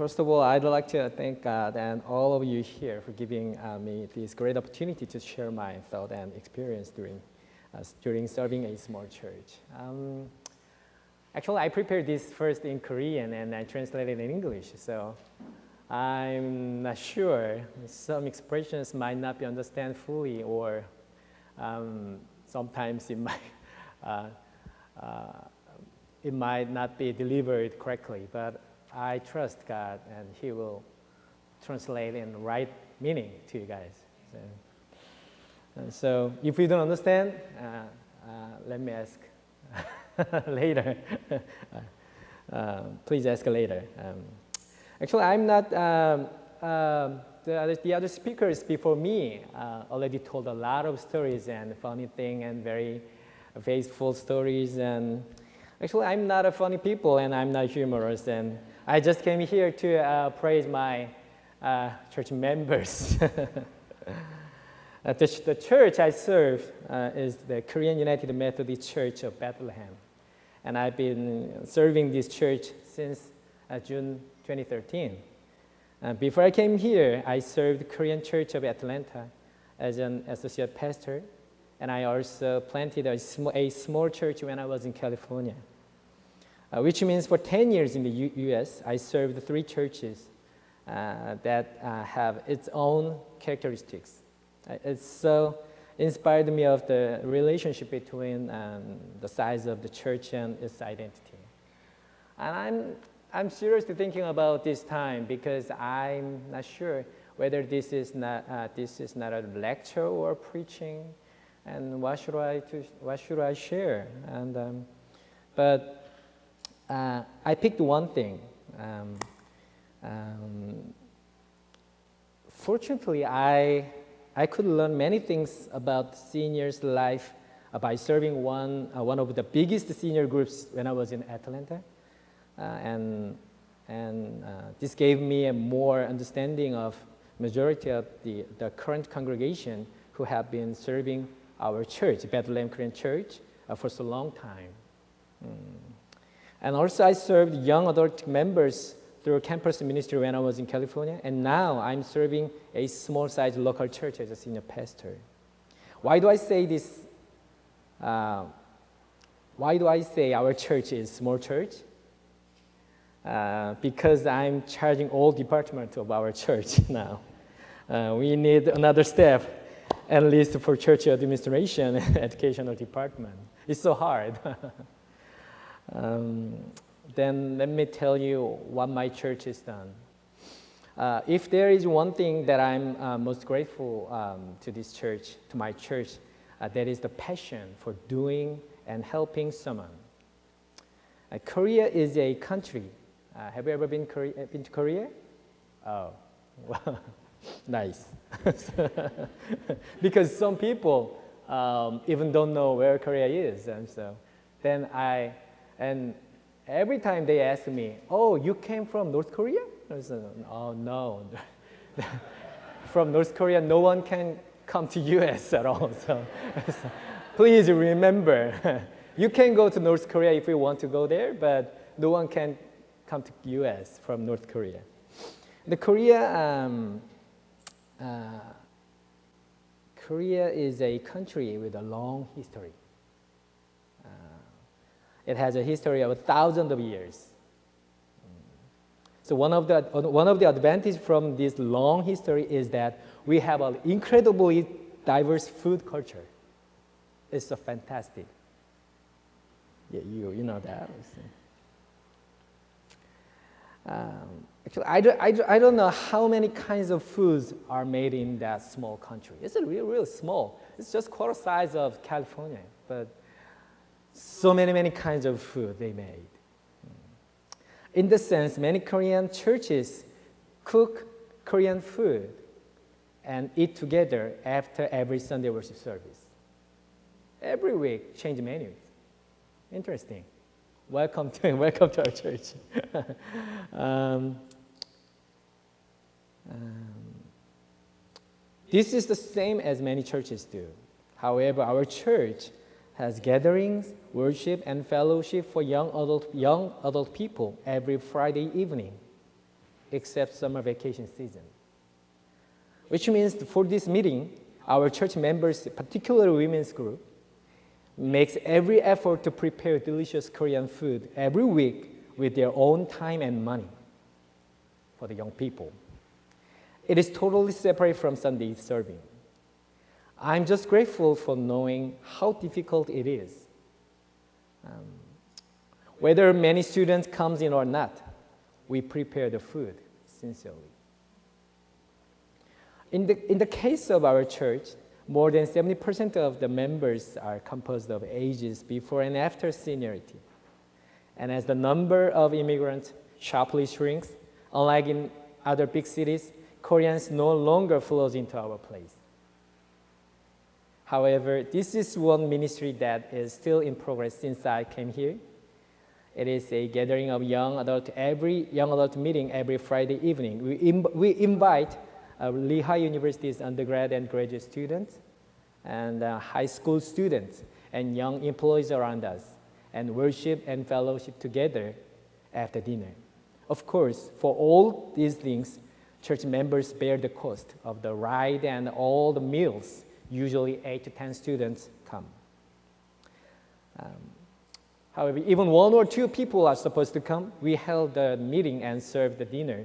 First of all, I'd like to thank God and all of you here for giving me this great opportunity to share my thought and experience during serving a small church. Actually, I prepared this first in Korean and I translated in English, so I'm not sure. Some expressions might not be understood fully, or sometimes it might not be delivered correctly, but I trust God and He will translate in the right meaning to you guys. So if you don't understand, let me ask later. Please ask later. Actually, I'm not, the other speakers before me already told a lot of stories and funny things and very faithful stories. And actually, I'm not a funny people and I'm not humorous. And I just came here to praise my church members. The church I serve is the Korean United Methodist Church of Bethlehem. And I've been serving this church since June 2013. Before I came here, I served the Korean Church of Atlanta as an associate pastor. And I also planted a small church when I was in California. Which means for 10 years in the U.S., I served 3 churches that have its own characteristics. It so inspired me of the relationship between the size of the church and its identity. And I'm seriously thinking about this time because I'm not sure whether this is not a lecture or preaching, and what should I share? And but I picked one thing. Fortunately, I could learn many things about seniors' life by serving one of the biggest senior groups when I was in Atlanta, and this gave me a more understanding of majority of the current congregation who have been serving our church, Bethlehem Korean Church, for so long time. And also I served young adult members through campus ministry when I was in California, and now I'm serving a small-sized local church as a senior pastor. Why do I say this? Why do I say our church is small church? Because I'm charging all departments of our church now. We need another staff, at least for church administration and educational department. It's so hard. Then let me tell you what my church has done. If there is one thing that I'm most grateful to this church, to my church, that is the passion for doing and helping someone. Korea is a country. Have you ever been to Korea? Oh, well, nice. Because some people even don't know where Korea is, and so then and every time they ask me, "Oh, you came from North Korea?" I said, "Oh no, from North Korea, no one can come to U.S. at all." So please remember, you can go to North Korea if you want to go there, but no one can come to U.S. from North Korea. Korea is a country with a long history. It has a history of thousands of years. So one of the advantages from this long history is that we have an incredibly diverse food culture. It's so fantastic. Yeah, you know that. Actually, I don't know how many kinds of foods are made in that small country. It's real small. It's just quarter size of California, but so many kinds of food they made. In the sense, many Korean churches cook Korean food and eat together after every Sunday worship service. Every week, change menus. Interesting. Welcome to our church. This is the same as many churches do. However, our church has gatherings, worship, and fellowship for young adult people every Friday evening. except summer vacation season. Which means for this meeting, our church members, particularly women's group, makes every effort to prepare delicious Korean food every week with their own time and money for the young people. It is totally separate from Sunday serving. I'm just grateful for knowing how difficult it is. Whether many students comes in or not, we prepare the food sincerely. In the case of our church, more than 70% of the members are composed of ages before and after seniority. And as the number of immigrants sharply shrinks, unlike in other big cities, Koreans no longer flows into our place. However, this is one ministry that is still in progress since I came here. It is a gathering of young adult meeting every Friday evening. We invite Lehigh University's undergrad and graduate students and high school students and young employees around us and worship and fellowship together after dinner. Of course, for all these things, church members bear the cost of the ride and all the meals. Usually 8 to 10 students come. However, even 1 or 2 people are supposed to come. We held the meeting and served the dinner.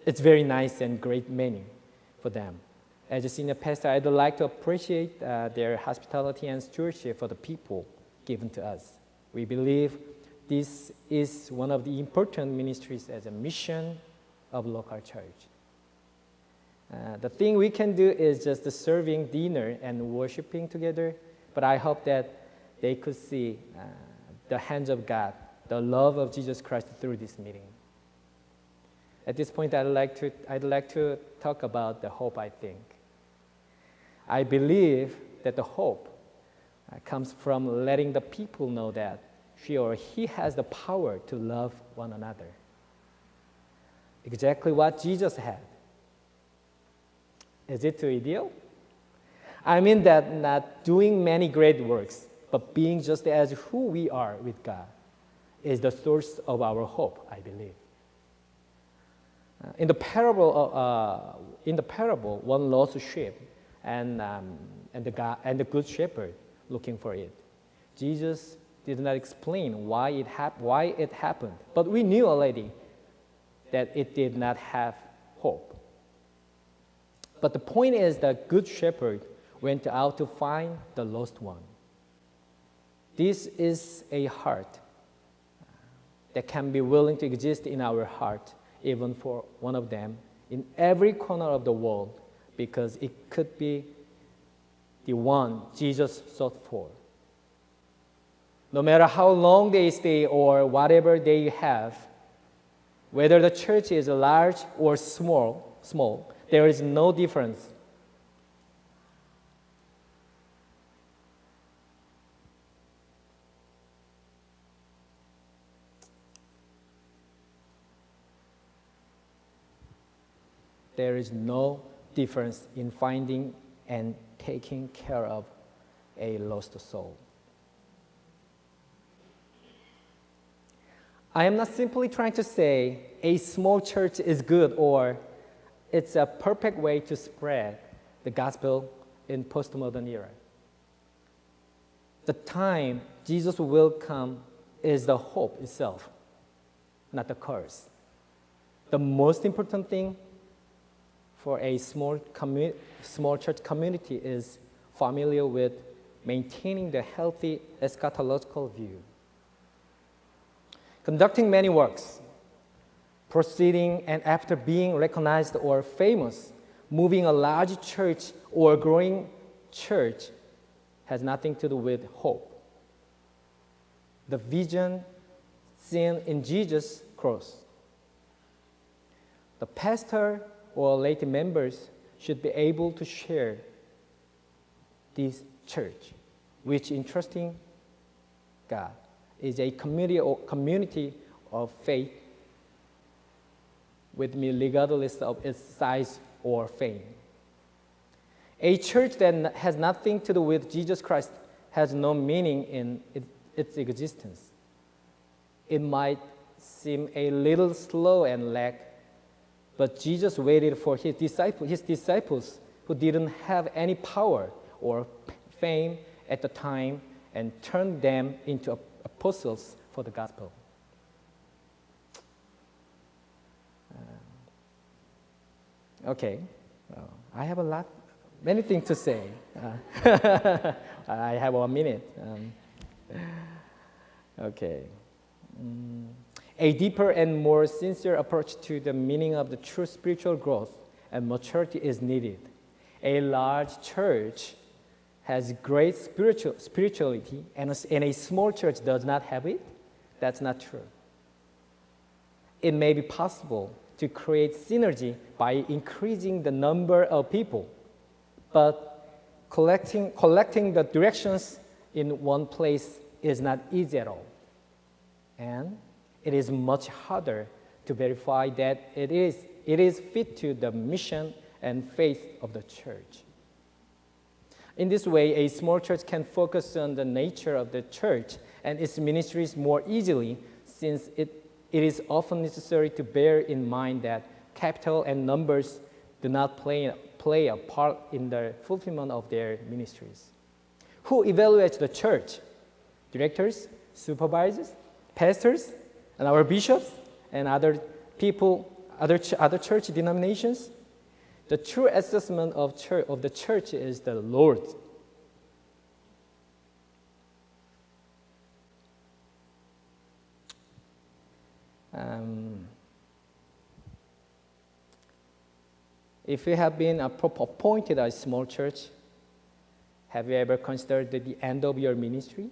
It's very nice and great menu for them. As a senior pastor, I'd like to appreciate their hospitality and stewardship for the people given to us. We believe this is one of the important ministries as a mission of local church. The thing we can do is just the serving dinner and worshiping together, but I hope that they could see the hands of God, the love of Jesus Christ through this meeting. At this point, I'd like to talk about the hope, I think. I believe that the hope comes from letting the people know that she or he has the power to love one another. Exactly what Jesus had. Is it too ideal? I mean that not doing many great works, but being just as who we are with God is the source of our hope, I believe. In the parable, one lost sheep and the good shepherd looking for it. Jesus did not explain why it happened, but we knew already that it did not have hope. But the point is that good shepherd went out to find the lost one. This is a heart that can be willing to exist in our heart, even for one of them, in every corner of the world, because it could be the one Jesus sought for. No matter how long they stay or whatever they have, whether the church is large or small, there is no difference. There is no difference in finding and taking care of a lost soul. I am not simply trying to say a small church is good or it's a perfect way to spread the gospel in postmodern era. The time Jesus will come is the hope itself, not the curse. The most important thing for a small church community is familiar with maintaining the healthy eschatological view. Conducting many works, proceeding and after being recognized or famous, moving a large church or growing church has nothing to do with hope. The vision seen in Jesus' cross. The pastor or lay members should be able to share this church, which in trusting God is a community of faith with me regardless of its size or fame. A church that has nothing to do with Jesus Christ has no meaning in its existence. It might seem a little slow and lack But Jesus waited for his disciples who didn't have any power or fame at the time and turned them into apostles for the gospel. Okay, I have many things to say. I have 1 minute. Okay. A deeper and more sincere approach to the meaning of the true spiritual growth and maturity is needed. A large church has great spirituality, and a small church does not have it. That's not true. It may be possible to create synergy by increasing the number of people, but collecting the directions in one place is not easy at all. And it is much harder to verify that it is fit to the mission and faith of the church. In this way, a small church can focus on the nature of the church and its ministries more easily, since it is often necessary to bear in mind that capital and numbers do not play a part in the fulfillment of their ministries. Who evaluates the church? Directors, supervisors, pastors, and our bishops, and other people, other church denominations? The true assessment of the church is the Lord. If you have been appointed a small church, have you ever considered the end of your ministry?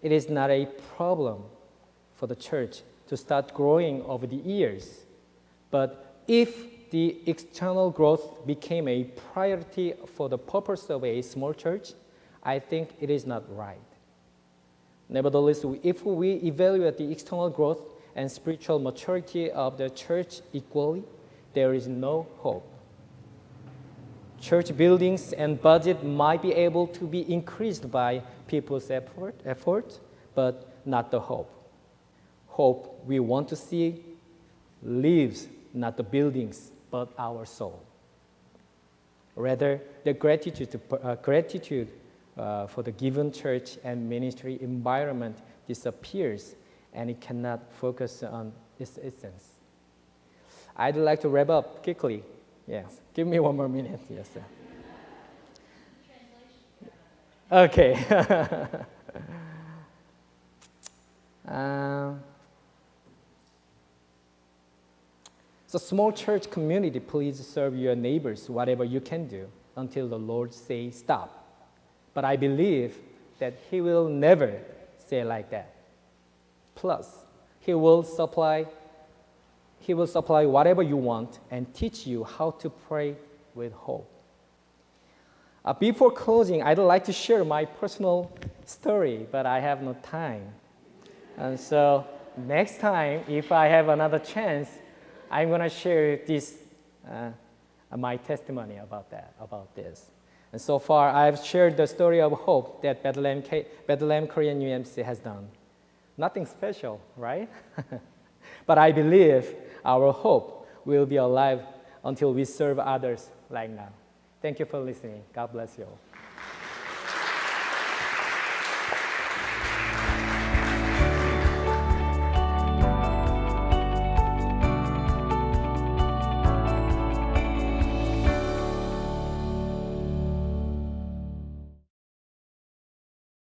It is not a problem for the church to start growing over the years, but if the external growth became a priority for the purpose of a small church, I think it is not right. Nevertheless, if we evaluate the external growth and spiritual maturity of the church equally, there is no hope. Church buildings and budget might be able to be increased by people's effort, but not the hope. Hope we want to see lives not the buildings, but our soul. Rather, the gratitude for the given church and ministry environment disappears, and it cannot focus on its essence. I'd like to wrap up quickly. Yes, give me 1 more minute. Yes, sir. Okay. So small church community, please serve your neighbors whatever you can do until the Lord says stop. But I believe that He will never say like that. Plus, He will supply whatever you want and teach you how to pray with hope. Before closing, I'd like to share my personal story, but I have no time. And so next time, if I have another chance, I'm going to share my testimony about this. And so far, I've shared the story of hope that Bethlehem Korean UMC has done. Nothing special, right? But I believe our hope will be alive until we serve others like now. Thank you for listening. God bless you all.